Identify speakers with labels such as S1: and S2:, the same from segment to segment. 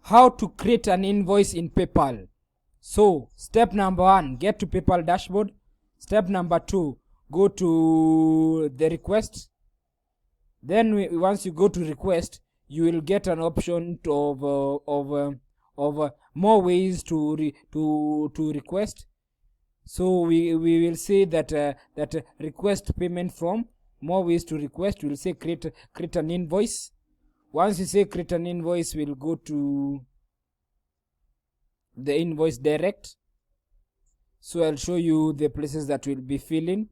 S1: How to create an invoice in PayPal. So step number 1, get to PayPal dashboard. Step number 2, go to the request. Then once you go to request, you will get an option of more ways to request. So we will say that request payment from more ways to request. We'll say create an invoice. Once you say create an invoice, we'll go to the invoice direct. So I'll show you the places that we'll be filling.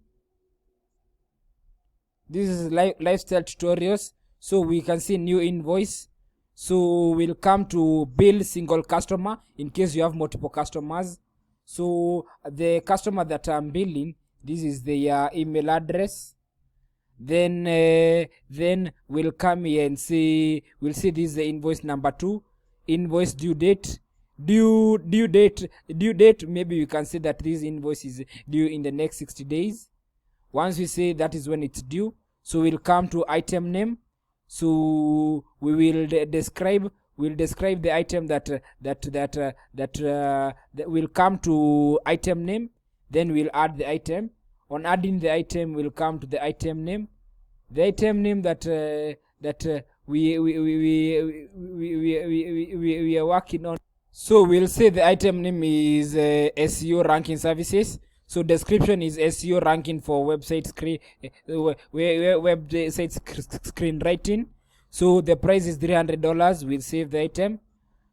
S1: This is lifestyle tutorials. So we can see new invoice. So we'll come to bill single customer in case you have multiple customers. So the customer that I'm billing, this is their email address. Then we'll come here and see, we'll see this is the invoice number 2, invoice due date. Due date, maybe you can say that this invoice is due in the next 60 days. Once we say that is when it's due, so we'll come to item name. So we will describe the item that will come to item name. Then we'll add the item. On adding the item, we'll come to the item name. The item name that we are working on. So we'll say the item name is SEO ranking services. So description is SEO ranking for website screenwriting. So the price is $300. We'll save the item.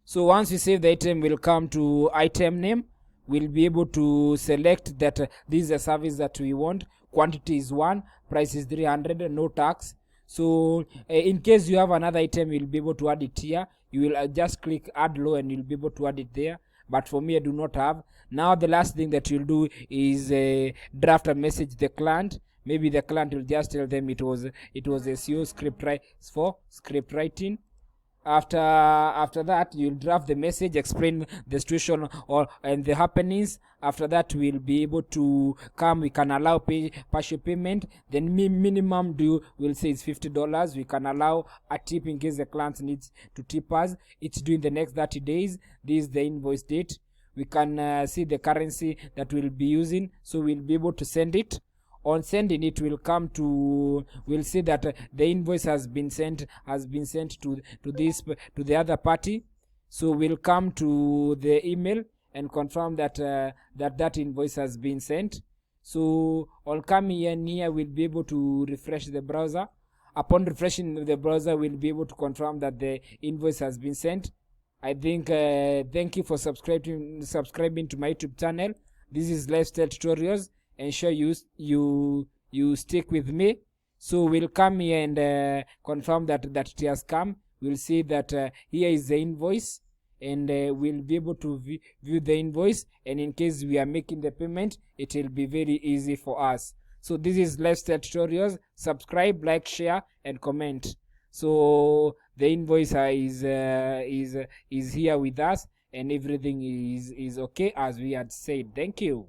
S1: So once we save the item, we'll come to item name. We'll be able to select that this is a service that we want. Quantity is 1, price is 300, no tax. So in case you have another item, you'll be able to add it here. You will just click add low and you'll be able to add it there. But for me, I do not have. Now the last thing that you'll do is draft a message to the client. Maybe the client will just tell them it was SEO script writing. After that, you'll draft the message, explain the situation and the happenings. After that, we'll be able to come. We can allow partial payment. Then minimum due, we'll say it's $50. We can allow a tip in case the client needs to tip us. It's due in the next 30 days. This is the invoice date. We can see the currency that we'll be using. So we'll be able to send it. On sending it, we'll come to, we'll see that the invoice has been sent to the other party. So we'll come to the email and confirm that that invoice has been sent. So on coming here, we'll be able to refresh the browser. Upon refreshing the browser, we'll be able to confirm that the invoice has been sent. I think thank you for subscribing to my YouTube channel. This is lifestyle tutorials. Ensure you stick with me. So we'll come here and confirm that it has come. We'll see that here is the invoice, and we'll be able to view the invoice. And in case we are making the payment, it will be very easy for us. So this is lifestyle tutorials. Subscribe, like, share, and comment. So the invoice is here with us, and everything is okay as we had said. Thank you.